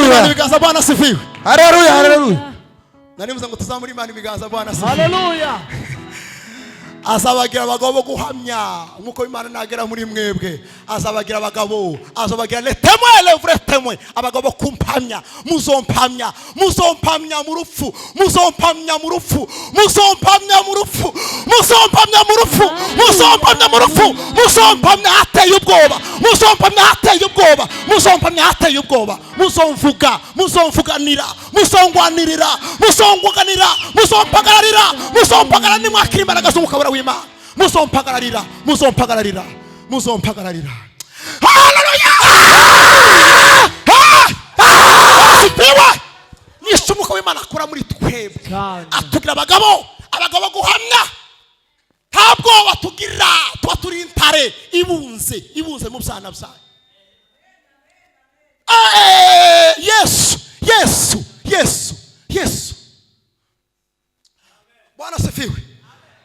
Imana ibiganza Bwana asifiwe. Haleluya, haleluya. Nanimuza ngo tuzamuri Imana ibiganza Bwana asifiwe. Haleluya. Azabagira abagabo bo guhamya nkuko Imana nagera muri mwebwe. Azabagira abagabo, azabagira le témoin, le vrai témoin, abagabo kumpamya, muzompamya, muzompamya mu rupfu, muzompamya mu rupfu, muzompamya mu rupfu, muzompamya mu rupfu, muzompamya mu rupfu, muzompamya hateye ubwoba, muzompamya hateye ubwoba, muzompamya hateye ubwoba, muzomvuga, muzomvuganira, muzongwanirira, muzongwaganira, muzompagararira, muzompagararira nimwakira imbaraga z'umukabura w'Imana, muzompagararira, muzompagararira, muzompagararira. Haleluya! Sipiwa! Nisho umukabura w'Imana akora muri twebwe. Atugira abagabo, abagabo guhamya. Ntabwo batugira, tuba turi intare ibunze, ibunze mu byana byayo. Yesu, Yesu, Yesu, Yesu. Bwana asifiwe.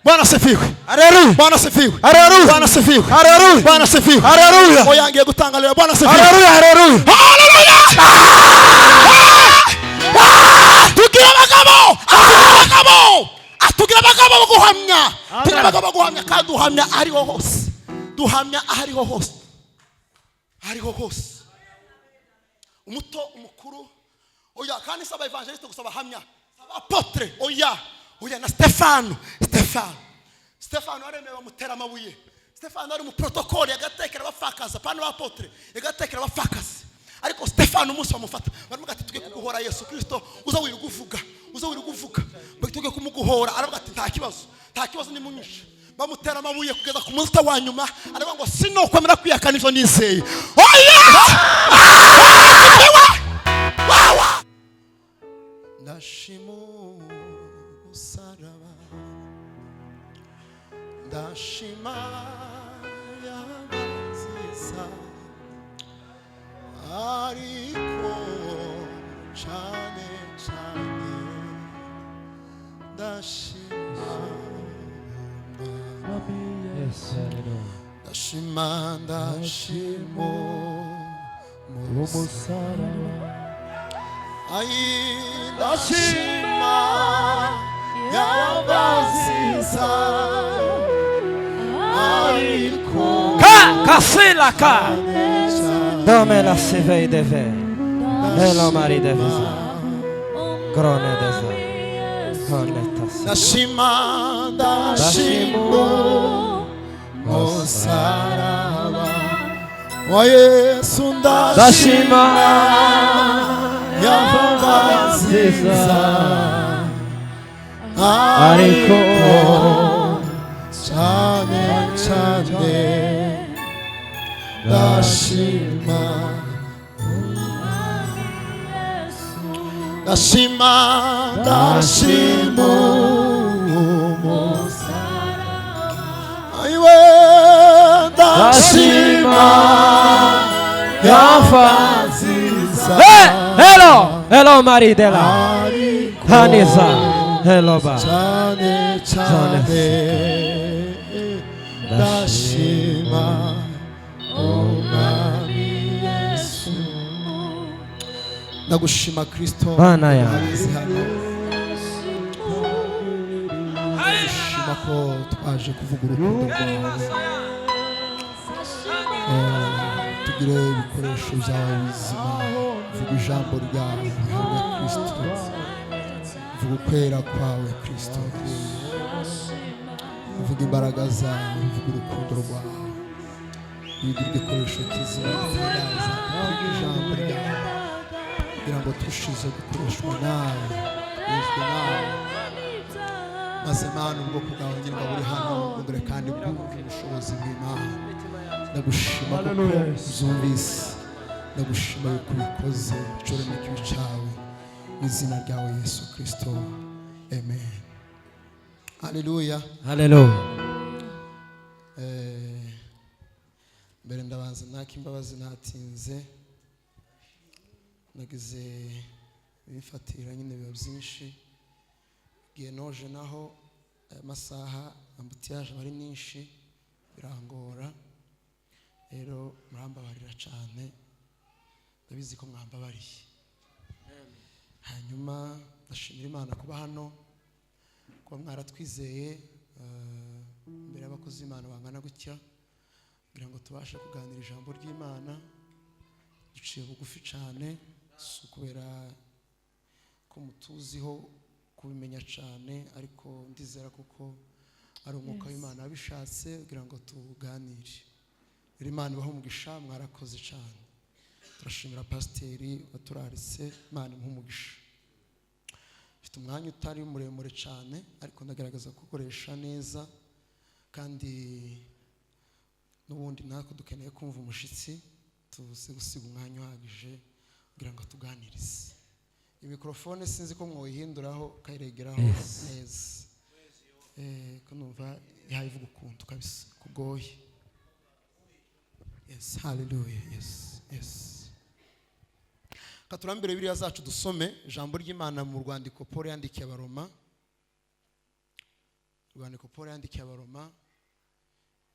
Bwana asifiwe. Haleluya. Bwana asifiwe. Haleluya. Bwana asifiwe. Haleluya. Bwana asifiwe. Haleluya. Oyangiye gutangalira Bwana asifiwe. Haleluya, haleluya. Haleluya. Tugira abagabo, abagabo. Atugira abagabo bo guhamya. Tugira abagabo bo guhamya kandi duhamya ariho hose. Duhamya ariho hose. Ariho hose. Umuto umukuru oya kandi saba evangeliste gusaba hamya saba apotre oya na Stefano aremeye bamutera amabuye. Stefano ari mu protocol yagatekera abafakaza pana apotre yagatekera abafakaza ariko Stefano umunsi bamufata baravuga ati tugiye kuguhora Yesu Kristo uza wiruguvuga tugiye kumuguhora aravuga ati nta kibazo ni munyisha bamutera amabuye kugeza ku munsi wa nyuma aravuga ngo sinokwemera kwiyakana ivyo nizeye oya Ndashimu saraba Ndashima yabaziza ariko cyane Ndashima Ndashimo Umusaraba Ndashima yabaziza ariko Kasila ka. Dome la sevei deve. Hello mari deve. Grone deve. Ndashimo Musaraba wa Yesu Ndashima yabaziza ariko cyane Ndashima Ndashima yabaziza Hello Marie della Hanisa hello ba Ndashima Umwami Yesu Ndagushima Kristo Bana ya Ndashima ko twaje kuvuga urukundo rwawe tugire ibikoresho byawe bizima vuga ijambo ryawe hamwe Kristo vuga ukwera kwawe Kristo vuga imbaraga zawe vuga urukundo rwawe bigira igikoresho kizima kizaza vuga ijambo ryawe kugira ngo turushize gukoreshwa nawe bizwe nawe maze Mana ubwoko bwawe ngira ngo buri hano bwumvire kandi bwumve ubushobozi bw'Imana ndagushima kuko uzumvise ndagushima yuko ubikoze ncure n'ikibi cyawe mu izina ryawe Yesu Kristo amen. Haleluya. Haleluya. Mbere ndabanza naka imbabazi natinze nagize bifatira nyine biba byinshi giye noje naho amasaha ambutiyaje bari nyinshi birangora rero murambabarira cyane ndabizi ko mwambabariye hanyuma ndashimira Imana kuba hano, kuba mwaratwizeye imbere y'abakozi b'Imana bangana gutya kugira ngo tubashe kuganira ijambo ry'Imana duciye bugufi cyane, si ukubera ko mutuziho kubimenya cyane, ariko ndizera kuko ari umwuka w'Imana wabishatse kugira ngo tuganire. Imana ibahe umugisha, mwarakoze cyane. Turashimira pasiteri waturaritse, Imana imuhe umugisha. Mfite umwanya utari muremure cyane, ariko ndagaragaza gukoresha neza, kandi n'ubundi natwe dukeneye kumva umushitsi, tuze gusiga umwanya uhagije kugira ngo tuganirize. Imikrofone sinzi ko mwoyihinduraho kayiregeraho neza, ko numva yayivuga ukuntu kabisa kugoye. Yes, hallelujah. Yes. Katurambere Bibiliya zacu dusome ijambo ry'Imana mu rwandiko Paul yandikiye Abaroma. Rwandiko Paul yandikiye Abaroma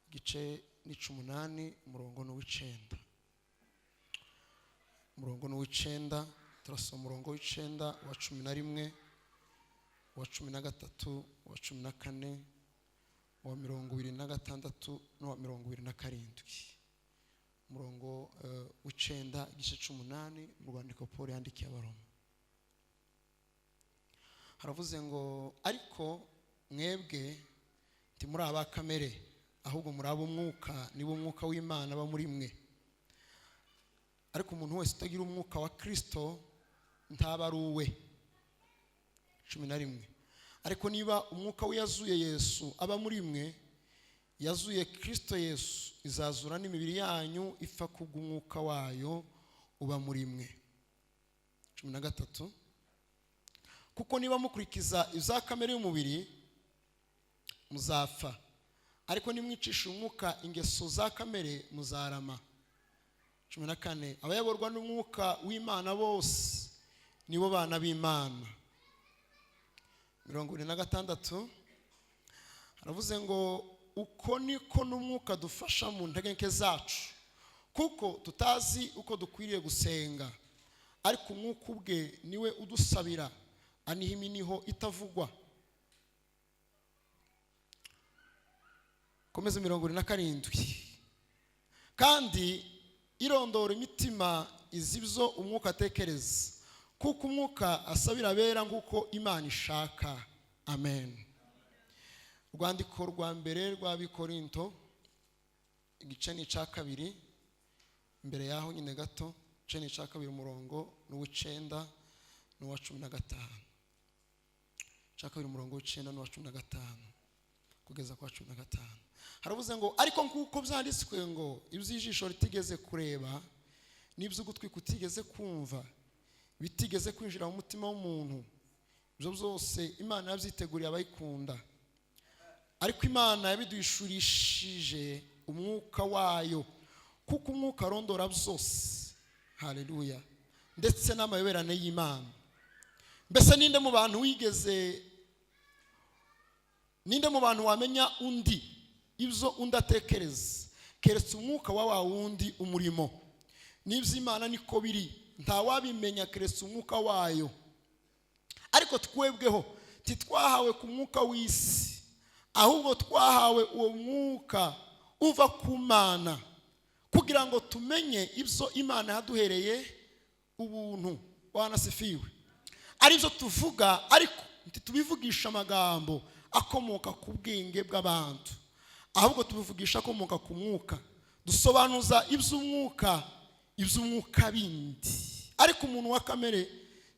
igice ni 18 umurongo ni 9. Umurongo ni 9, turasoma umurongo w'9 wa 11 wa 13 wa 14 wa 26 no wa 27. Umurongo w'9 igice 18 mu rwandiko Paul yandikiye Abaroma. Haravuze ngo ariko mwebwe ntimuri aba kamere, ahubwo muri abo mwuka, nibo umwuka w'Imana aba muri mwe. Ariko umuntu wese utagira umwuka wa Kristo ntaba ari uwe. 11. Ariko niba umwuka w'yazuye Yesu aba muri mwe, yazuye Kristo Yesu, izazura n'imibiri yanyu ipfa kubw'umwuka wayo uba muri mwe. 13. Kuko niba mukurikiza iza kamere y'umubiri muzapfa, ariko nimwicisha umwuka ingeso za kamere muzarama. 14. Abayoborwa n'umwuka w'Imana bose nibo bana b'Imana. 26. Haravuze ngo uko niko n'umwuka dufasha mu ntege zacu, kuko tutazi uko dukwiriye gusenga, ariko umwuka ubwe niwe udusabira aniha iminiho itavugwa. Komeza 27. Kandi irondora imitima izibyo umwuka atekereza, kuko umwuka asabira abera nk'uko Imana ishaka. Amen. Urwandiko rwa mbere rw'Abikorinto igice ni 2, imbere yaho nyine gato, igice ni 2 umurongo n'uw'9 n'uwa 15. 2 umurongo w'9 n'uwa 15 kugeza kwa 15. Haravuze ngo ariko nkuko byanditswe ngo iby'ijisho ritigeze kureba, n'iby'ugutwi kutigeze kumva, bitigeze kwinjira mu mutima w'umuntu, ibyo byose Imana yabyiteguriye abayikunda. Ariko Imana yabiduhishurishije umwuka wayo, kuko umwuka arondora byose. Haleluya. Ndetse n'amayoberane y'Imana. Mbese ninde mu bantu wamenya undi ibyo undi atekereza, keretse umwuka wa wundi umurimo. N'iby'Imana niko biri, nta wabimenya keretse umwuka wayo. Ariko twebweho titwahawe ku mwuka w'isi, ahubwo twahawe uwo mwuka uva ku Mana, kugira ngo tumenye ibyo Imana yaduhereye ubuntu. Wanasifiwe. Ari byo tuvuga, ariko ntitubivugisha amagambo akomoka ku bwenge bw'abantu, ahubwo tubivugisha akomoka ku mwuka, dusobanuza iby'umwuka bindi. Ariko umuntu wa kamere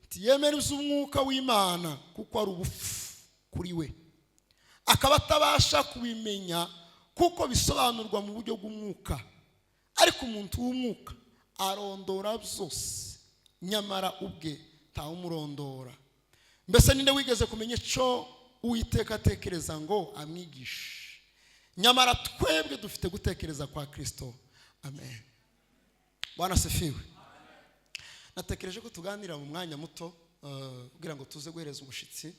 ntiyemera iby'umwuka w'Imana, kuko ari ubupfu kuri we, akaba atabasha kubimenya kuko bisobanurwa mu buryo bw'umwuka. Ariko umuntu w'umwuka arondora byose, nyamara ubwe ntawumurondora. Mbese ninde wigeze kumenya icyo Uwiteka atekereza ngo amwigishe? Nyamara twebwe dufite gutekereza kwa Kristo. Amen. Bwana asifiwe. Natekereje ko tuganira mu mwanya muto kugira ngo tuze guhereza umushitsi.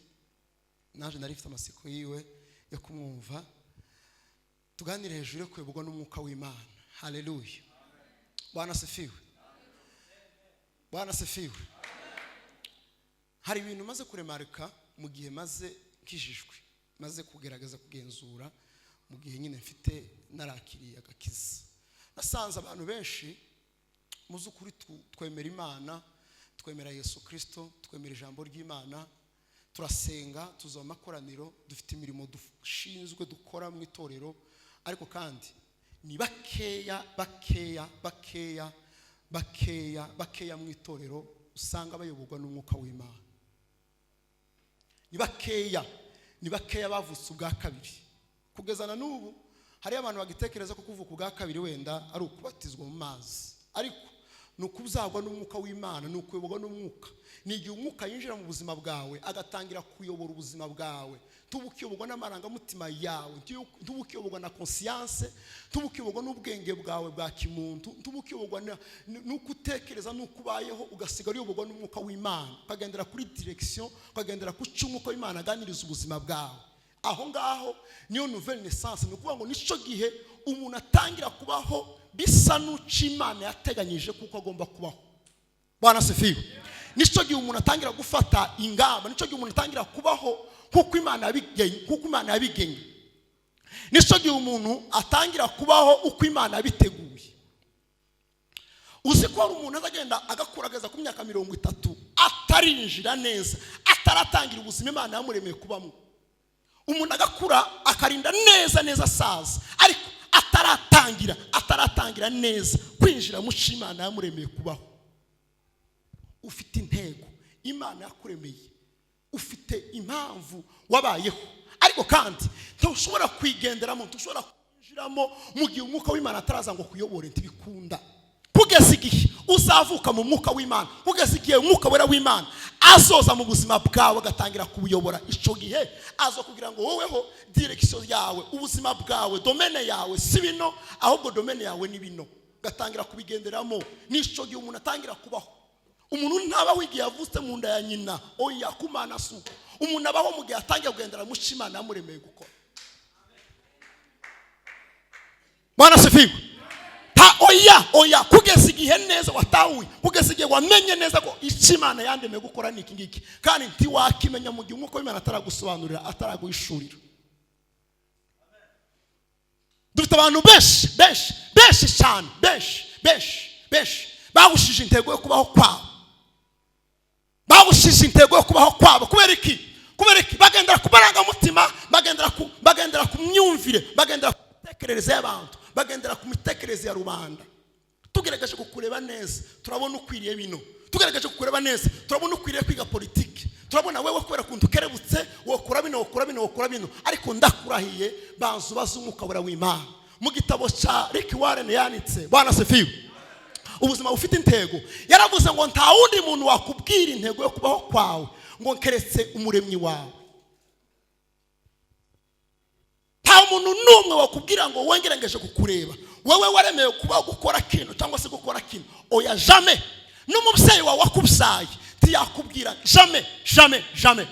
Naje nari mfite amasiko yiwe yo kumwumva. Tuganire hejuru yo kwebugwa n'umwuka w'Imana. Haleluya. Bwana asifiwe. Bwana asifiwe. hari ibintu maze kuremarika mu gihe maze kijijwe, maze kugerageza kugenzura mu gihe nyine mfite narakiriye agakiza. Nasanze abantu benshi muzukuri twemera Imana, twemera Yesu Kristo, twemera ijambo ry'Imana, turasenga, tuza makoraniro, dufite imirimo dushinzwe dukora mu itorero, ariko kandi ni bakeya mu itorero usanga bayoborwa n'umwuka w'Imana. Ni bakeya bavutse ubwa kabiri. Kugeza na n'ubu hari abantu bagitekereza ko kuvuka ubwa kabiri wenda ari ukubatizwa mu mazi, ariko ni ukuzagwa n'umwuka w'Imana, ni ukuyoborwa n'umwuka. Ni igihe umwuka yinjira mu buzima bwawe agatangira kuyobora ubuzima bwawe, tubukiyoborwa n'amarangamutima yawe, tubukiyoborwa na conscience, tubukiyoborwa n'ubwenge bwawe bwa kimuntu, tubukiyoborwa n'uko utekereza n'uko ubayeho, ugasigara uyoborwa n'umwuka w'Imana, ukagendera kuri direction, ukagendera ku cy'umwuka w'Imana aganiriza ubuzima bwawe. Aho ngaho niyo nouvelle naissance. Ni ukuvuga ngo nico gihe umuntu atangira kubaho bisa n'uko Imana yateganyije kuko agomba kubaho. Bwana sifiwe. Nico gihe umuntu atangira gufata ingamba, nico gihe umuntu atangira kubaho kuko Imana yabigenye, nico gihe umuntu atangira kubaho uko Imana yabiteguye. Uzi ko hari umuntu azagenda agakurageza ku myaka 30 atarinjira neza, ataratangira ubuzima Imana yamuremeye kubamo. Umuntu agakura akarinda neza asaza, ariko ataratangira neza kwinjira mu Imana yamuremeye kubaho. Ufite intego Imana yakuremeye, ufite impamvu wabayeho, ariko kandi ntushobora kwigenderamo, ntushobora kwinjiramo mu gihe umwuka w'Imana ataraza ngo kuyobore. Ntibikunda. Kugeza igihe uzavuka mu mwuka w'Imana, kugeza igihe umwuka wera w'Imana azoza mu buzima bwawe agatangira kubuyobora, ico gihe azo kugira ngo woweho direction yawe, ubuzima bwawe, domaine yawe si bino, ahubwo domaine yawe ni bino, gatangira kubigenderamo. Nico gihe umuntu atangira kubaho. Umuntu ntaba wigiye yavutse mu nda ya nyina, oya kumana suko. Umuntu abaho mu gihe atangiye kugendera mu Imana yamuremeye gukora. Bwana sifiwe. Oya kugeza igihe neza watahuye, kugeza igihe wamenye neza ko Imana yandemeye gukora niki ngiki, kandi ntiwakimenya mu gihe umwuka w'Imana ataragusobanurira, ataraguhishurira. Dufite abantu benshi cyane, benshi bagushije intego yo kubaho kwabo, kubera iki? Bagendera ku marangamutima, bagendera ku myumvire, bagendera ku mitekerereze y'abantu, bagendera ku mitekerereze ya rubanda. Tugerageje kukureba neza, turabona ukwiriye bino. Tugerageje kukureba neza, turabona ukwiriye kwiga politiki. Turabona wewe kubera kuntu kerebutse, wokora bino, ariko ndakurahiye banzu bazumuka wera w'Imana. Mu gitabo cha Rick Warren yanitse, Bwana sifiwe, ubuzima bufite intego, yaravuze ngo nta wundi muntu wakubwira intego yo kubaho kwawe ngo keretse umuremyi wawe. Nta muntu numwe wakubwira ngo wengerengeje kukureba, wewe waremeye kuba gukora kintu cyangwa se gukora kintu. Oya, jamais. N'umubyeyi wawe wakubyaye ntiyakubwira jamais.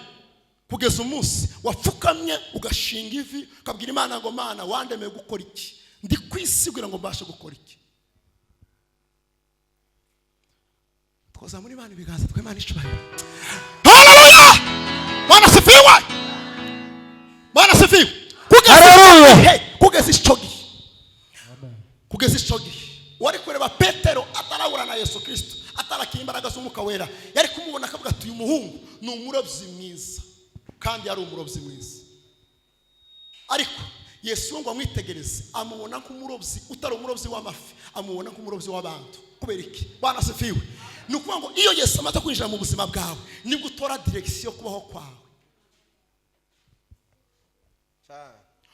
Kugeza umunsi wapfukamye ugashinga ivi ukabwira Imana ngo Mana wandemeye gukora iki, ndi kwisigura ngo mbashe gukora iki. Twoza muri Imana ibiganza twe Imana icubahiro. Haleluya. Bwana sifiwe. Kugeza ico gihe wari kureba Petero atarahura na Yesu Kristo, atarakira imbaraga z'umwuka wera, yari kumubona akavuga ati uyu muhungu ni umurobyi mwiza, kandi yari umurobyi mwiza. Ariko Yesu ngo amwitegereze, amubona nk'umurobyi utari umurobyi w'amafi, amubona nk'umurobyi w'abantu. Kubera iki? Bwana sifiwe. Ni ukuvuga ngo iyo Yesu amaze kwinjira mu buzima bwawe, nibwo utora direction kubaho kwawe.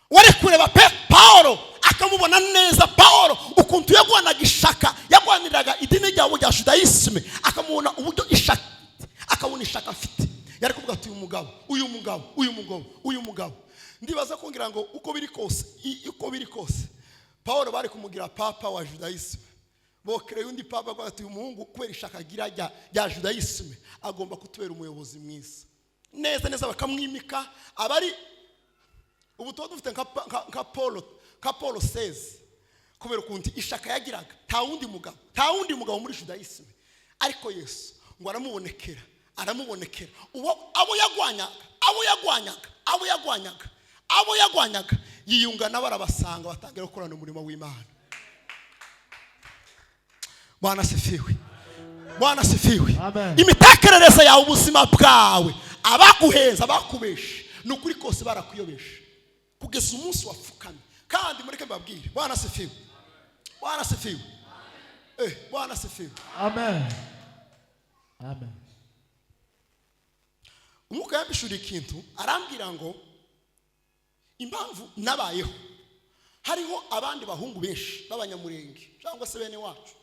Wari kureba Paulo akamubona neza, Paulo ukuntu yagwanaga ishaka, yagwaniraga idini ryawo rya Judaisme, akamubona uburyo ishaka, akabona ishaka afite. Yari kuvuga ati uyu mugabo. Ndibaza ko ngira ngo uko biri kose Paulo bari kumugira papa wa Judaisme. Bokereye undi papa kwa ati umuhungu kubera ishaka agira rya Judaisme agomba kutubera umuyobozi mwiza. Neza bakamwimika. Abari ubu tuba dufite nka Paulo says, kubera ukuntu ishaka yagiraga, nta wundi mugabo muri Judaisme. Ariko Yesu ngo aramubonekera aramubonekera. Uwo abo yagwanyaga yiyunga nabo arabasanga batangira gukorana umurimo w'Imana. Bwana asifiwe. Imitekerereze yawe, ubuzima bwawe, abaguheza bakubeshe nukuri kose barakuyobesha kugeza umunsi wapfukamye. Kandi mureke mbabwire, Bwana asifiwe. Amen. Umwuka yambishuriye ikintu arambwira ngo impamvu nabayeho, hariho abandi bahungu benshi b'abanyamurenge cyangwa se bene wacu,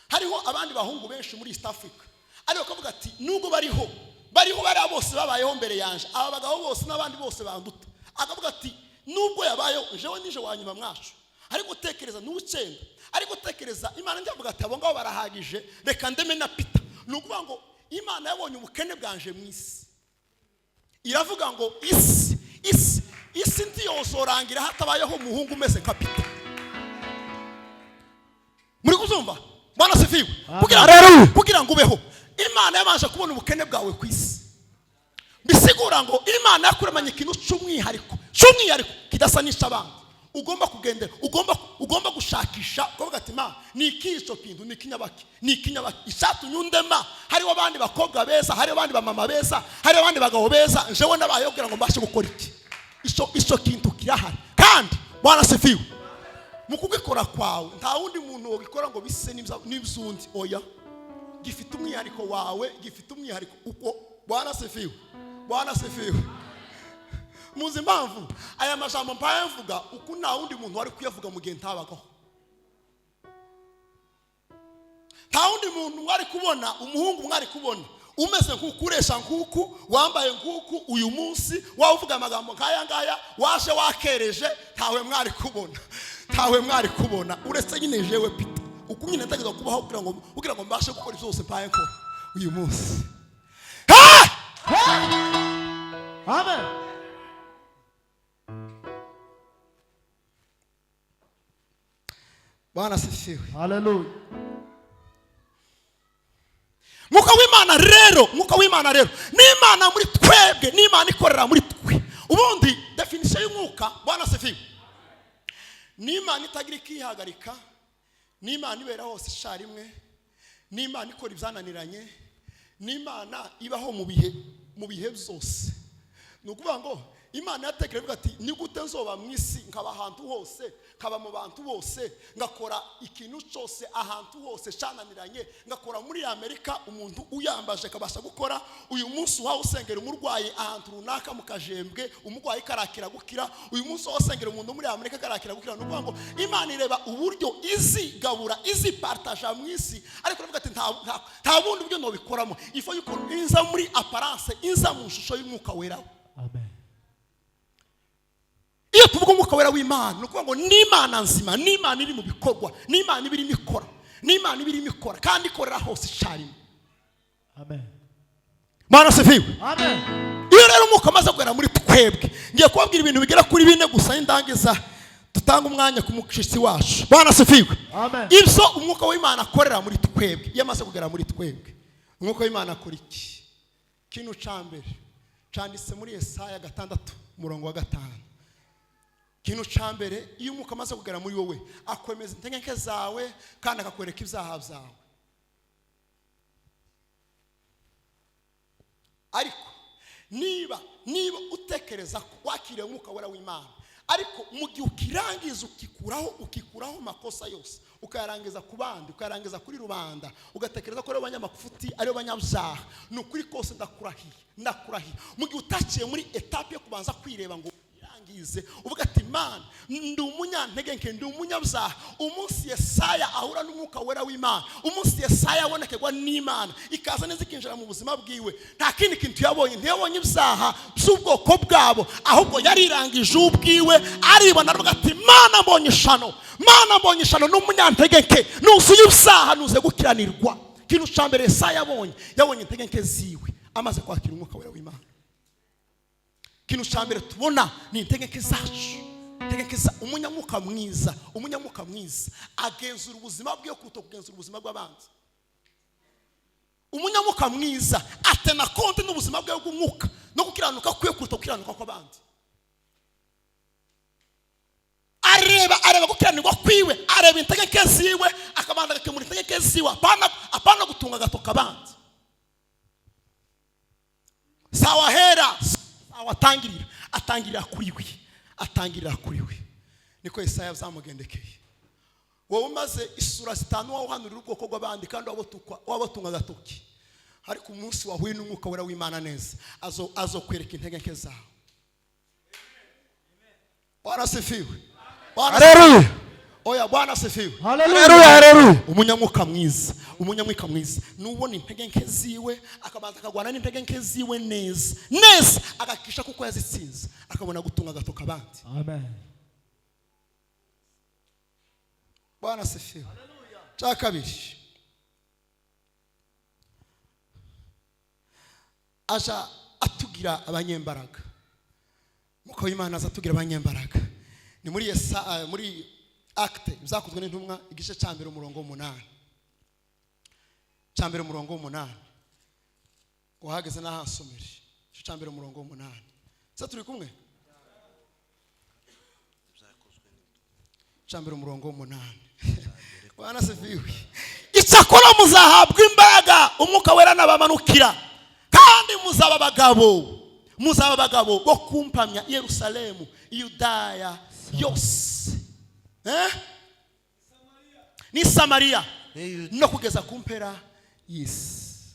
hariho abandi bahungu benshi muri East Africa, ariko kavuga ati nubwo bariho bari bose babayeho mbere yanje, aba bagabo bose n'abandi bose banduta, akavuga ati nubwo yabayeho jewe nije wanyuma mwacu, ariko tekereza n'ucenda, ariko tekereza Imana ndavuga ati abo ngabo barahagije, reka ndeme na Peter. Nukuvuga ngo Imana yabonye ubukene bwanje mu isi, iravuga ngo isi ndiyozorangira hatabayeho umuhungu umeze nka Peter. Muri kuzumva? Bwana sifiwe. Kugira ngo ubeho, Imana yabanje kubona ubukene bwawe ku isi. Bisigura ngo Imana yakuremanye ikintu cy'umwihariko kidasanisha abandi. Ugomba kugendera, ugomba gushakisha, ukavuga ati ma ni ikico kintu, ni kinyabaki ishatu nyundema. Hariho abandi bakobwa beza, hariho abandi bamama beza, hariho abandi bagabo beza, jewe nabayeho kugira ngo mbashe gukora iki. Ico kintu kirahari. Kandi Bwana sifiwe, mu kugikora kwawe nta wundi muntu wogikora ngo bise n'ibzundi. Oya, gifite umwihariko wawe, gifite umwihariko uko. Bwana sifiwe. Muzi impamvu aya majambo mpaye mvuga uko nta wundi muntu wari kuyavuga mu gihe ntabagaho. Nta wundi muntu wari kubona umuhungu mwari kubona umeze nk'ukuresha nk'uku, wambaye nk'uku, uyu munsi wavuga amagambo nk'aya ngaya, waje wakereje, ntawe mwari kubona uretse nyine jewe Peter. Uko nyine ndageza kubaho kugira ngo mbashe gukora byose mpaye nkora uyu munsi. Amen. Bwana sifiwe. Hallelujah. Mwuka w'Imana rero ni Imana muri twebwe, ni Imana ikorera muri twe. Ubundi definition y'umwuka, Bwana sifiwe, ni Imana itagira ikihagarika, ni Imana ibera hose isharimwe, ni Imana ikora ibyananiranye, ni Imana ibaho mu bihe byose. Nukuvuga ngo Imana yatekereje ati ni gute nzoba mu isi nkaba ahantu hose, nkaba mu bantu bose, ngakora ikintu cyose ahantu hose cananiranye, ngakora muri Amerika umuntu uyambaje kabasha gukora. Uyu munsi waho usengera umurwayi ahantu runaka mu Kajembwe, umurwayi karakira gukira. Uyu munsi waho usengera umuntu muri Amerika karakira gukira. Nukuvuga ngo Imana ireba uburyo izi gabura, izi partage mu isi, ariko ravuga ati nta bundi buryo no bikoramo. Ifo yuko inza muri apparence, inza mu shusho y'umwuka wera. Amen. Iyo tuvuga umwuka wera w'Imana, nukuvuga ngo ni Imana nzima, ni Imana iri mu bikorwa, ni Imana ibiri mikora, ni Imana ibiri mikora kandi ikorera hose icyarimwe. Amen. Bwana sifiwe. Amen. Iyo rero umwuka amaze kugera muri twebwe, ngiye kubabwira ibintu bigera kuri 4 gusa indangiza tutanga umwanya ku mushitsi wacu. Bwana sifiwe. Amen. Ibyo umwuka w'Imana akorera muri twebwe, iyo amaze kugera muri twebwe, umwuka w'Imana akora iki? Kintu cyambere cyanditse muri Yesaya 6:5. Kintu cyambere, iyo umwuka amaze kugera muri wowe, akwemeza intege zawe kandi akakwereka ibyaha byawe. Ariko niba utekereza ko wakiriye umwuka wera w'Imana, ariko mu gihe ukirangiza ukikuraho makosa yose, ukayarangiza ku bandi, ukayarangiza kuri rubanda, ugatekereza ko ari abanyamafuti, ari abanyabyaha, nukuri kose ndakurahiye. Mu gihe utaciye muri etape yo kubanza kwireba ngo uvuga ati Imana ndi umunyantege nke, ndi umunyabyaha. Umunsi Yesaya ahura n'umwuka wera w'Imana, umunsi Yesaya abonekerwa n'Imana, ikaza neza ikinjira mu buzima bwiwe, nta kindi kintu ntiyabonye ibyaha by'ubwoko bwabo, ahubwo yarirangije ubwiwe, aribona aravuga ati Mana mbonye ishano n'umunyantege nke, nuzuye ibyaha, nuze gukiranirwa. Kintu cyambere Yesaya yabonye intege nke ziwe amaze kwakira umwuka wera w'Imana. Kintu cyambere tubona ni intege zacu, umunyamwuka mwiza agenzura ubuzima bwe kuruta kugenzura ubuzima bw'abandi. Umunyamwuka mwiza atena konti k'umwuka no gukiranuka kwiye kuruta gukiranuka kw'abandi. areba gukiranirwa kwiwe, areba integeke ziwe, akabanza agakemura integeke ziwe, apana gutunga agatoka abandi. Sawa hera, sawa atangirira kuri we. Niko Yesaya byamugendekeye. Wowe umaze isura zitanu wahanurira ubwoko bw'abandi kandi wabatunga agatoki, ariko umunsi wahuye n'umwuka wera w'Imana neza azokwereka integeke zawe. Bwana asifiwe. Haleluya. Oya, Bwana asifiwe. Haleluya. Umunyamwuka mwiza nubona integeke ziwe, akabanza akagwana n'integeke ziwe neza agakisha kuko yazitsinze, akabona gutunga agatoka abandi. Amen. Bwana asifiwe. Cya kabiri, aja atugira abanyembaraga. Muko Imana azatugira abanyembaraga. Ni muri Acte bizakozwe n'intumwa igice cya mbere umurongo w'8. Uhageze n'ahasomere. Igice cya mbere umurongo w'8. Se turi kumwe? Cya mbere umurongo w'8. Bwana asifiwe. Icyakora muzahabwa imbaraga umwuka wera nabamanukira, kandi muzaba abagabo bo kumpamya Yerusalemu, Yudaya yose, ni Samaria no kugeza ku mpera y'isi.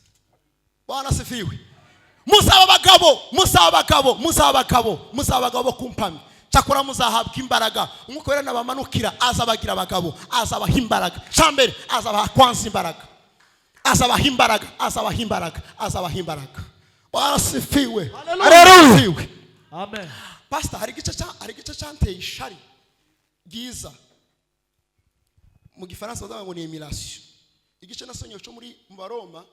Bwana asifiwe. Muzaba abagabo bo kumpamya. Cyakora muzahabwa imbaraga umwuka wera nabamanukira, azabagira abagabo, azabaha imbaraga. Cyambere azabaha kwanza imbaraga, azabaha imbaraga. Bwana asifiwe. Haleluya. Amen. Pastor, hari igice cyanteye ishari giza. Mu Gifaransa bavuga ngo ni emulation. Igice nasonye cyo muri Baroma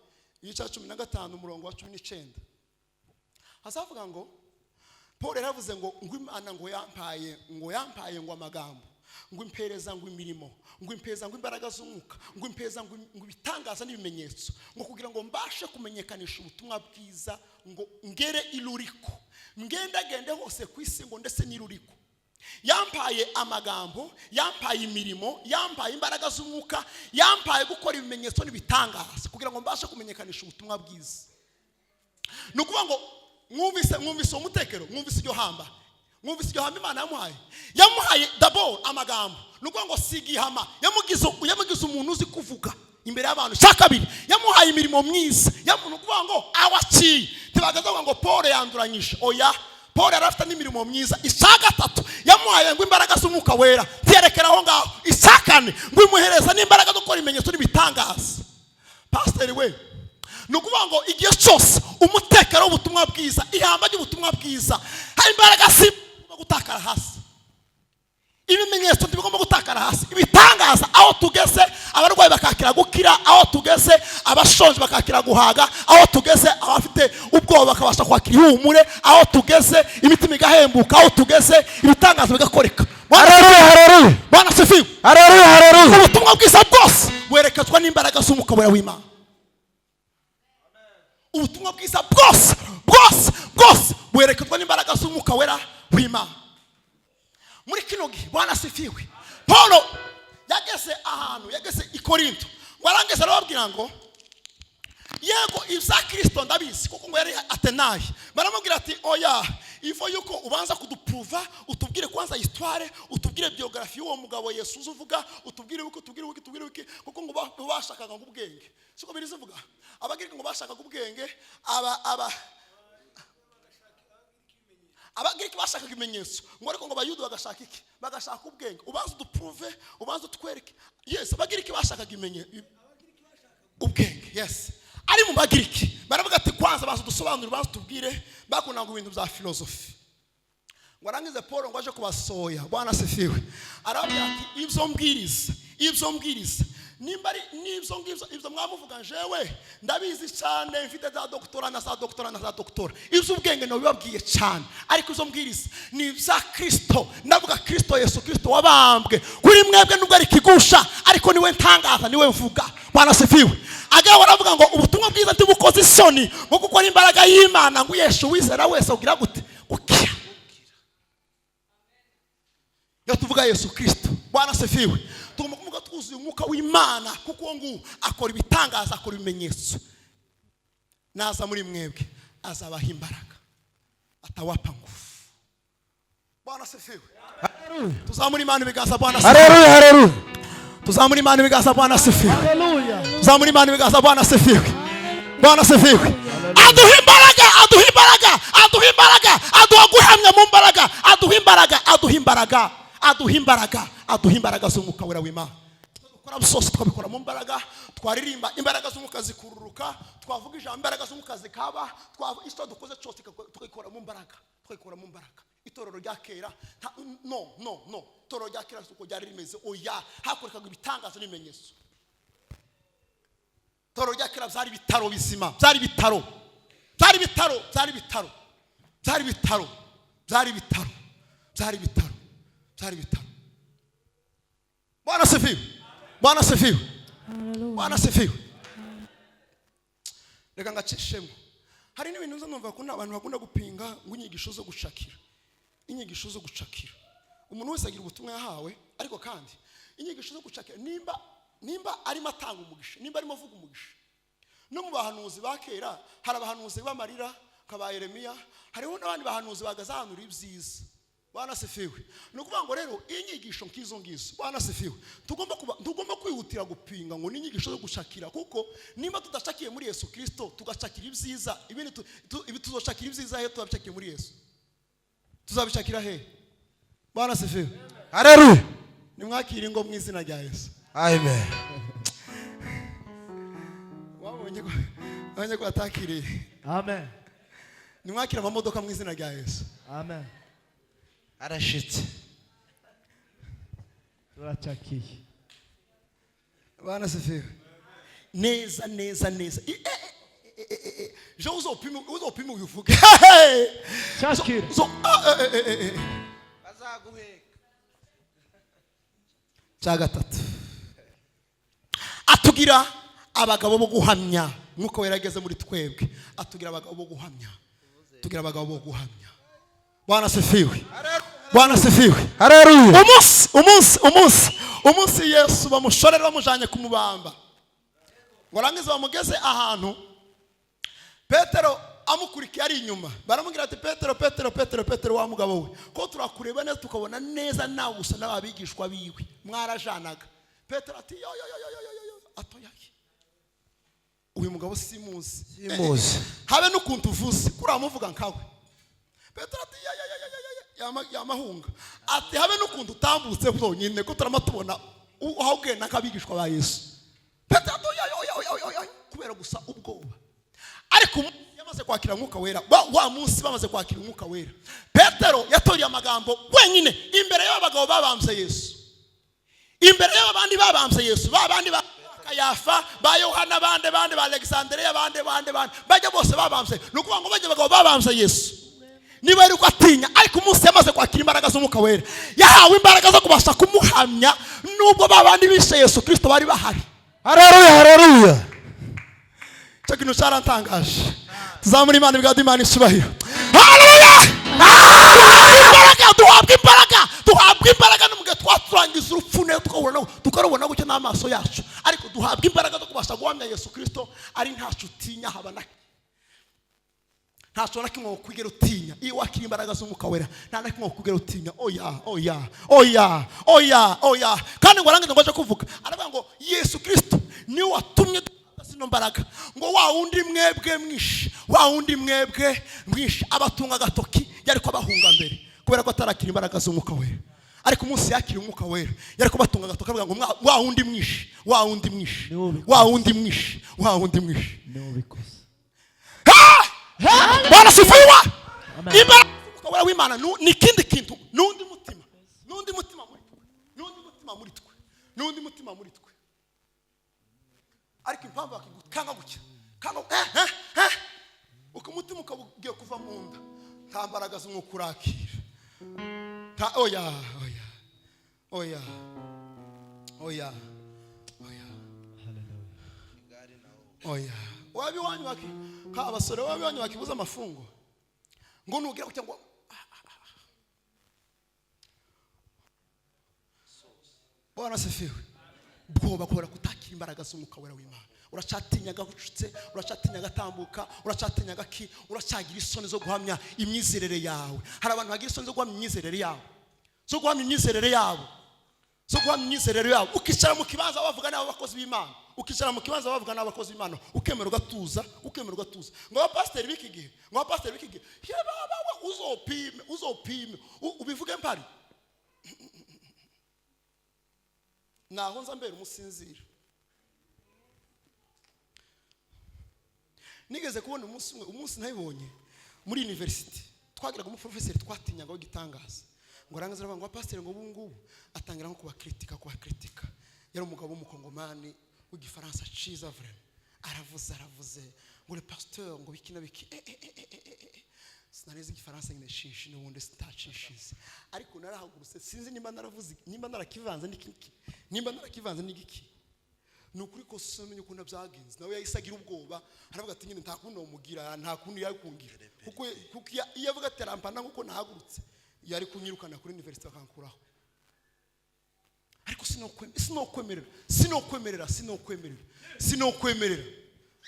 igice 15 umurongo wa 19. Hazavuga ngo Paul yaravuze ngo Imana ngo yampaye ngo amagambo, ngo impereza ngo imirimo, ngo impeza ngo imbaraga z'umwuka, ngo impeza ngo ibitangaza n'ibimenyetso, ngo kugira ngo mbashe kumenyekanisha ubutumwa bwiza, ngo ngere iluriko, ngende hose ku isi ngo ndetse n'iluriko. Yampaye amagambo, yampaye imirimo, yampaye imbaraga z'umwuka, yampaye gukora ibimenyetso n'ibitangaza kugira ngo mbashe kumenyekanisha ubutumwa bwiza. Nukuvuga ngo mwumvise umutekero, mwumvise iryo hamba Imana yamuhaye d'abord amagambo. Nukuvuga ngo sigihama yamugize umuntu uzi kuvuga imbere y'abantu. Cya kabiri yamuhaye imirimo myiza, nukuvuga ngo awaciye tibagaza ngo Paul yanduranyije. Oya, Paul yarafite n'imirimo myiza. Icya gatatu yamuhaye ngo imbaraga z'umwuka wera, tiyerekera aho ngaho. Icya kane ngo imuhereza n'imbaraga zo gukora ibimenyetso n'ibitangaza. Pastor we, nukuvuga ngo igihe cyose umutekero w'ubutumwa bwiza, ihamba ry'ubutumwa bwiza, hari imbaraga zigomba gutakara hasi, ibimenyetso bigomba gutakara hasi, ibitangaza aho tugeze abarwayi bakakira gukira, aho tugeze abashonje bakakira guhaga, aho tugeze abafite ubwoba bakabasha kwakira ihumure, aho tugeze imitima igahembuka, aho tugeze ibitangaza bigakoreka. Haleluya. Bwana asifiwe. Haleluya. Ubutumwa bwiza bwose werekezwa n'imbaraga z'umwuka wera w'Imana. Ubutumwa bwiza bwose werekezwa n'imbaraga z'umwuka wera w'Imana. Muri kino gihe Bwana asifiwe, Paulo yageze i Korinto, ngo arangeze arababwira ngo yego ibya Kristo ndabizi kuko ngo yari Atenayi. Baramubwira ati oya, ifo yuko ubanza kuduprova, utubwire kwanza histoire, utubwire biography y'uwo mugabo Yesu uvuga, utubwire wiki kuko ngo bashakaga ngo ubwenge. Siko birizivuga abagirika ngo bashakaga ubwenge, abagiriki bashakaga ibimenyetso, ngo ariko ngo abayuda bagashaka iki? Bagashaka ubwenge. Ubanza uduprove, ubanza utwereke. Yes, abagiriki bashakaga ubwenge. Yes, ari mu bagiriki baravuga ati kwanza baza dusobanurire, baza tubwire, bakunda ngo ibintu bya philosophy. Ngo arangize Paul ngo aje kubasoya. Bwana asifiwe. Arababwira ati ibyo mbwiriza nimba ari n'ibyo ngibyo ibyo mwamuvuga jewe ndabizi cyane mfite za doktora na za doktora na za doktora iby'ubwenge no bibabwiye cyane ariko izo mbwiriza ni za Kristo ndavuga Kristo Yesu Kristo wabambwe kuri mwebwe nubwo ari kigusha ariko niwe ntangaza niwe mvuga Bwana sifiwe agaho baravuga ngo ubutumwa bwiza ntibukoze isoni ngo kuko ari imbaraga y'Imana ngo Yesu wizera wese ugira gute ukira yo tuvuga Yesu Kristo Bwana sifiwe tugomba twuzuye umwuka w'Imana kuko ngo akora ibitangaza akora ibimenyetso naza muri mwebwe azabaha imbaraga atawapa ngufu Bwana sifiwe tuzamura Imana ibiganza Bwana sifiwe Haleluya, haleluya. tuzamura Imana ibiganza Bwana sifiwe Haleluya. tuzamura Imana ibiganza Bwana sifiwe Bwana sifiwe aduha imbaraga aduha imbaraga aduha imbaraga aduha guhamya mu mbaraga aduha imbaraga aduha imbaraga aduha imbaraga aduha imbaraga z'umwuka wera w'Imana dukora byose twabikora mu mbaraga twaririmba imbaraga z'umwuka zikururuka twavuga ijambo imbaraga z'umwuka zikaba icyo dukoze cyose tukikora mu mbaraga twikora mu mbaraga itorero rya kera no itorero rya kera uko ryari rimeze oya hakorekaga ibitangazo n'ibimenyetso itorero rya kera byari bitaro bizima byari bitaro byari bitaro byari bitaro byari bitaro byari bitaro byari bitaro byari bitaro Bwana sifiwe Bwana sifiwe Bwana sifiwe reka ngacishemo hari n'ibintu nzo numva ko abantu bakunda gupinga ngo inyigisho zo gucakira inyigisho zo gucakira umuntu wese agira ubutumwa yahawe ariko kandi inyigisho zo gucakira nimba arimo atanga umugisha nimba arimo avuga umugisha no mu bahanuzi bakera hari abahanuzi b'amarira kaba Yeremiya hariho n'abandi bahanuzi bagazahanura ibyiza Bwana sifiwe nukuvuga ngo rero inyigisho nkizo ngizo Bwana sifiwe tugomba kwihutira gupinga ngo n'inyigisho zo gushakira kuko nimba tudashakiye muri Yesu Kristo tugashakira ibyiza ibi tuzoshakira ibyiza he tubashakire muri Yesu tuzabishakira he Bwana sifiwe Haleluya. nimwakira ingo mu izina rya Yesu Amen. wabonye ko atakiriye Amen. nimwakira amamodoka mu izina rya Yesu Amen. Arashitse. Turacakiye. Bwana sifiwe neza neza neza je uzopima uvuge Chakira. Bazaguheka. cya gatatu atugira abagabo bo guhamya nkuko werageze muri twebwe atugira abagabo bo guhamya tugira abagabo bo guhamya Bwana sifiwe Bwana sifiwe Haleluya. umunsi Yesu bamushorera bamujanye kumubamba ngo rangize bamugeze ahantu Petero amukurikiye ari inyuma baramubwira ati Petero wa mugabo we ko turakureba neza tukabona neza nawe gusa n'ababigishwa biwe mwarajanaga Petero ati yo atoyaki uyu mugabo simuzi habe n'ukuntu uvuze kuri amuvuga nkawe Petero ati yamahunga ati habe n'ukuntu utambutse byonyine ko turamatubona ahubwe nakabigishwa ba Yesu Petero ati kubera gusa ubwoba ariko yamaze kwakira umwuka wera wa munsi bamaze kwakira umwuka wera Petero yatoriye amagambo wenyine imbere y'abagabo babambye Yesu imbere y'abandi babambye Yesu babandi Kayafa ba Yohana bande ba Alexandria bande bajya bose babambye nukuvuga ngo bajya abagabo babambye Yesu niba ari ko atinya ariko umunsi yamaze kwakira imbaraga z'umwuka wera yahawe imbaraga zo kubasha kumuhamya nubwo babandi bishe Yesu Kristo bari bahari Haleluya. cyo kintu cyarantangaje tuzamura Imana bwa Imana isubahiro haleluya duhabwa imbaraga no mugihe twaturangiza urupfu ne tukarubona gucyo n'amaso yacu ariko duhabwa imbaraga zo kubasha guhamya Yesu Kristo ari nta cutinya habana nta sona kimwe kwigera utinya iyo wakira imbaraga z'umwuka wera nta na kimwe kwigera utinya oya kandi ngo arangize ngo aje kuvuga aravuga ngo Yesu Kristo ni watumye zino mbaraga ngo wa wundi mwebwe mwishi abatunga agatoki yari ko bahunga mbere kubera ko atarakira imbaraga z'umwuka wera ariko umunsi yakira umwuka wera yari ko batunga agatoki avuga ngo wa wundi mwishi niwo bikoze Bwana sifiwe imbaraga z'umwuka wera w'Imana ni kindi kintu n'undi mutima muri twe ariko impamvu akigukanga gutya kanga uko umutima ukabugiye kuva mu nda nta mbaraga z'umwuka urakira oya wabiwanyu baki abasore wabiwanyu bakibuza amafungo ngo nugira gutya ngo Bwana sifiwe. Bwoba kubera kutakira imbaraga z'umwuka wera w'Imana. Uracatinyaga gucutse, uracatinyaga tambuka, uracatinyaga ki, uracagira isoni zo guhamya imyizerere yawe. Hari abantu bagira isoni zo guhamya imyizerere yawe. Zo guhamya imyizerere yawe. Zo guhamya imyizerere yawe. Ukicara mu kibanza bavuga n'abo bakozi b'Imana. Ukicara mu kibanza bavuga n'abakozi b'Imana. Ukemera ugatuza. Ngo abapasiteri b'iki gihe, ye baba uzopime. Ubivuge mpari. Naho nza mbere umusinzira. Nigeze kubona umunsi nayibonye muri university. Twagiraga mu professor twatinyaga w'igitangaza. Ngo arangaza ngo pastor ngo ubungubu atangira nko kubacritica. Yari umugabo w'umukongomani w'igifaransa ciza vraiment. Aravuze ngo le pasteur ngo bikina biki sinarize igifaransa ngishishi n'ubundi sitacishize. Ariko narahagurutse sinzi nimba naravuze nimba narakivanze n'iki. Nimba narakivanze n'igiki. Nukuri ko somenye uko nabyagenze. Nawe yayisagira ubwoba. Aravuga ati nyine nta kuno umugira nta kuno yakungira. Kuko iyo avuga ati rampana nkuko nahagurutse yari kunyirukana kuri university akankuraho. Ariko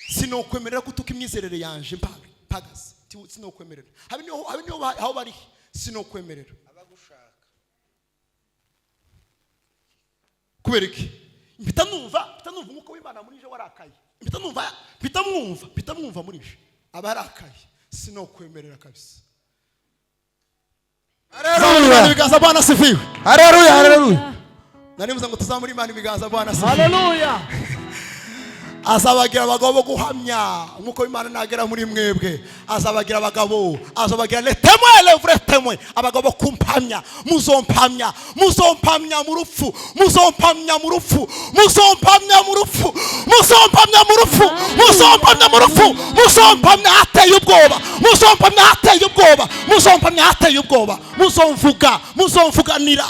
sinokwemerera kutuka imyizerere yanje mpagaze. Sinokwemerera. Habe niho aho bari sinokwemerera. Abagushaka. Kubereki mpita numva umwuka w'Imana muri je warakaye. Mpita mwumva muri je abarakaye. Sinokwemerera kabisa. Haleluya. Ibiganza Bwana sifiwe. Haleluya. Narimuza ngo tuzamuri Imana ibiganza Bwana sifiwe. Haleluya. Azabagira abagabo guhamya nkuko Imana nagera muri mwebwe. Azabagira abagabo, azabagira les témoins, les vrais témoins. Abagabo kumpamya, muzompamya mu rupfu. Hateye ubwoba. Muzomvuganira,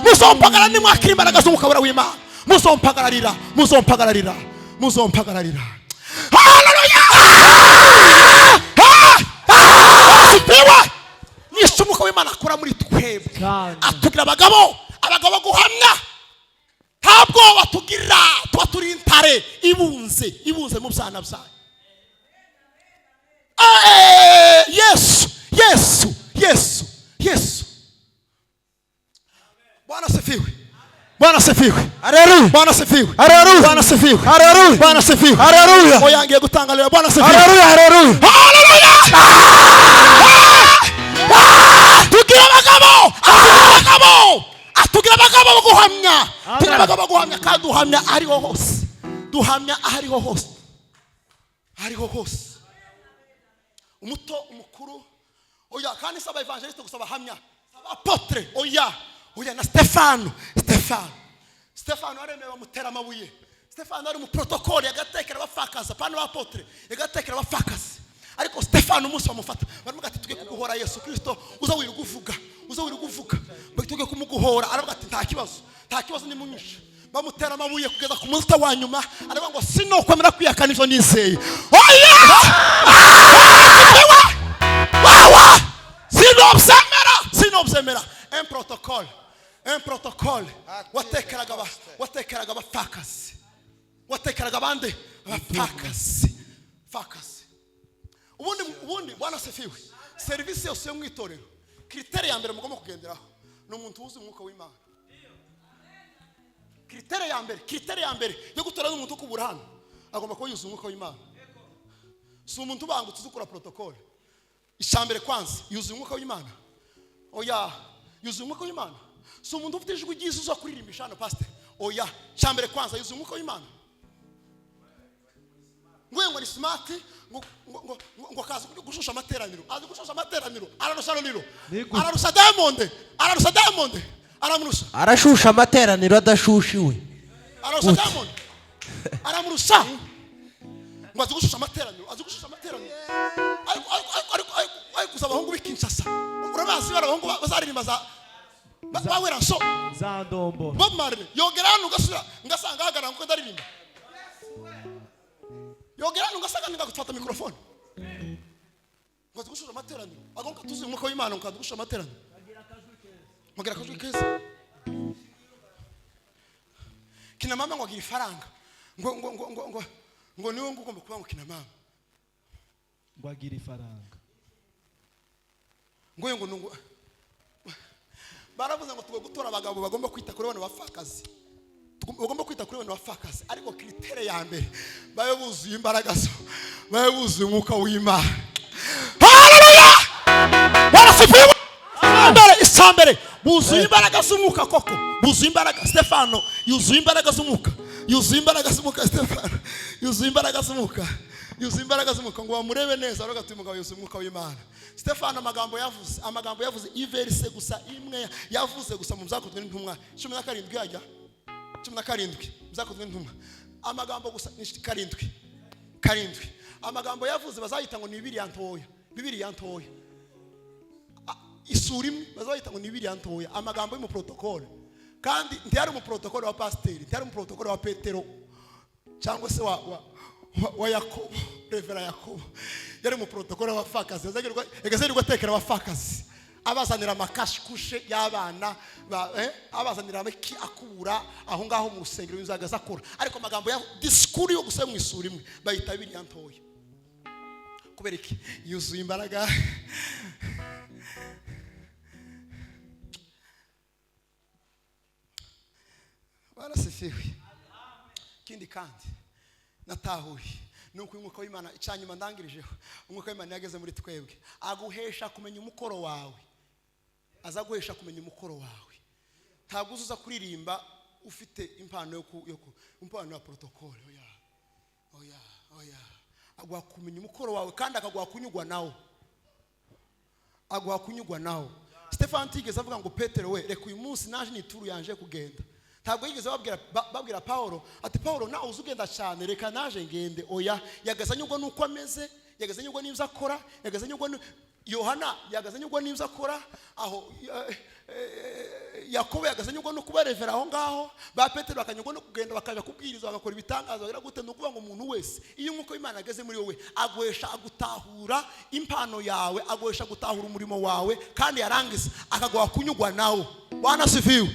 muzompagararira nimwakira imbaraga z'umwuka wera w'Imana. Muzompagararira. Haleluya! Nisho umwuka w'Imana akora muri twebwe. Atugira abagabo guhamya. Ntabwo batugira tuba turi intare ibunze mu byana byayo. Yesu. Bwana sifiwe. Haleluya. Bwana sifiwe. Haleluya. Bwana sifiwe. Haleluya. Bwana sifiwe. Haleluya. Oyangiye gutangalira Bwana sifiwe. Haleluya. Haleluya. Tugira abagabo guhamya. Tugira abagabo guhamya kandi duhamya ariho hose. Ariho hose. Umuto umukuru. Oya kandi saba evangeliste gusaba hamya. Saba apotre. Oya na Stefano aremewe bamutera amabuye. Stefano ari mu protocol yagatekera abafakaza pana abapotre yagatekera abafakaza. Ariko Stefano umunsi bamufata baravuga ati tuge kuguhora Yesu Kristo uza wiruguvuga tuge kumuguhora. Aravuga ati nta kibazo ni munyisha. Bamutera amabuye kugeza ku munsi wa nyuma. Aravuga ngo sinokwemera kwiyakana ivyo nizeye. Wawa sinobsemera un protocol watekeraga abapfakazi. Watekeraga abandi abapfakazi. Ubundi Bwana sifiwe. Service yose yo mwitorero kritere ya mbere mugomba kugenderaho no umuntu uzi umwuka w'Imana. Kritere ya mbere yo gutora n'umuntu kuburana agomba kuba yuzuye umwuka w'Imana. Si umuntu bangu tuzukura protocol. Ishambere kwanza yuzuye umwuka w'Imana. Oya yuzuye umwuka w'Imana. Si umuntu ufite ijwi ryiza uza kuririmbisha hano pastor. Oya shambere kwanza yuzuye umwuka w'Imana. Ngo ni smart ngo kaza gushusha amateraniro. Azi gushusha amateraniro. Ararusha Diamond. aramurusha arashusha amateraniro adashushiwe. ararusha Diamond aramurusha ngo azi gushusha amateraniro ariko gusaba abahungu b'Kinshasa urabazi barabahungu bazaririmba bawera so za ndombo Bob Marley yogera hano ugasura ngasanga hagarara ngo ndaririmba yogera hano ugasanga ngagufata microphone ngo azi gushusha amateraniro agonka tuzi umwuka w'Imana ngo azi gushusha amateraniro mugira akajwi keza kina mama ngo agira ifaranga ngo niwe ngugomba kuba ngo kina mama ngo agira ifaranga ngo baravuze ngo tugo gutora abagabo bagomba kwita kuri bano bafakazi bagomba kwita kuri bano bafakazi ariko kritere ya mbere baye buzuye imbaraga zo baye buzuye umwuka w'Imana. Haleluya barasifiwe isambere buzuye imbaraga z'umwuka koko buzuye imbaraga Stefano yuzuye imbaraga z'umwuka Stefano yuzuye imbaraga z'umwuka ngo bamurebe neza arogatuye umugabo yuzuye umwuka w'Imana. Stefano amagambo yavuze iverse gusa imwe yavuze gusa mu byakozwe n'intumwa 17 yajya 17 byakozwe n'intumwa amagambo gusa ni 7 amagambo yavuze bazayita ngo ni Bibiliya ntoya isura imwe bazayita ngo ni Bibiliya ntoya amagambo yo mu protocole kandi ntiyari mu protocole wa pasiteri ntiyari mu protocole wa Petero cyangwa se wa Yakobo Revera Yakobo yari mu protocole wa fakazi yagezerirwa tekera wa fakazi abazanira amakashikushe y'abana abazanira ameki akura aho ngaho mu rusengero y'inzagaza akora ariko amagambo ya discours yo gusaba mu isura imwe bayita Bibiliya ntoya kubera iki yuzuye imbaraga barasifiwe kindi kandi natahuye nuko umwuka w'Imana icanyuma ndangirijeho umwuka w'Imana yageze muri twebwe aguhesha kumenya umukoro wawe azaguhesha kumenya umukoro wawe ntabwo uzuza kuririmba ufite impano ya protocole oya agwa kumenya umukoro wawe kandi akagwa kunyugwa nawo Stefano tigeze avuga ngo Petero we reka uyu munsi naje ni turu yanje kugenda ntabwo yigeze babwira Paulo ati Paulo nawe uzugenda cyane reka naje ngende oya yagazanyugwa nuko ameze yagazanyugwa n'ibyo akora yagazanyugwa Yohana yagazanyugwa n'ibyo akora aho Yakobo yagazanyugwa no kuba revera aho ngaho ba Petero bakanyugwa no kugenda bakaja kubwiriza bagakora ibitangaza bagira gute no kuvuga ngo umuntu wese iyo umwuka w'Imana ageze muri wowe agwesha agutahura impano yawe agwesha gutahura umurimo wawe kandi yarangiza akagwa kunyugwa nawo Bwana sifiwe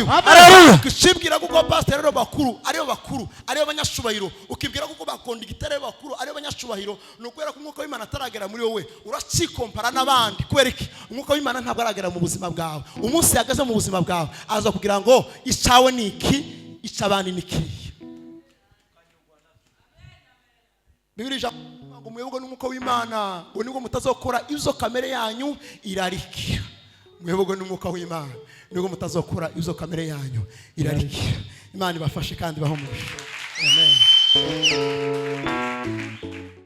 Haleluya ukishibwira kuko pastor rero bakuru aribo banyashubahiro ukibwira kuko bakonda igitare bakuru aribo banyashubahiro nukwera ko umwuka w'Imana ataragera muri wowe uracikompara n'abandi kubera iki umwuka w'Imana ntabwo aragera mu buzima bwawe umunsi yagaze mu buzima bwawe aza kugira ngo icawe niki icabandi niki Bibiliya ngo mwebwe n'umwuka w'Imana ngo nibwo mutazokora izo kamere yanyu irarikira mwebwe n'umwuka w'Imana nibwo mutazokora izo kamere yanyu irarikira Imana ibafashe kandi bahumurishe amen.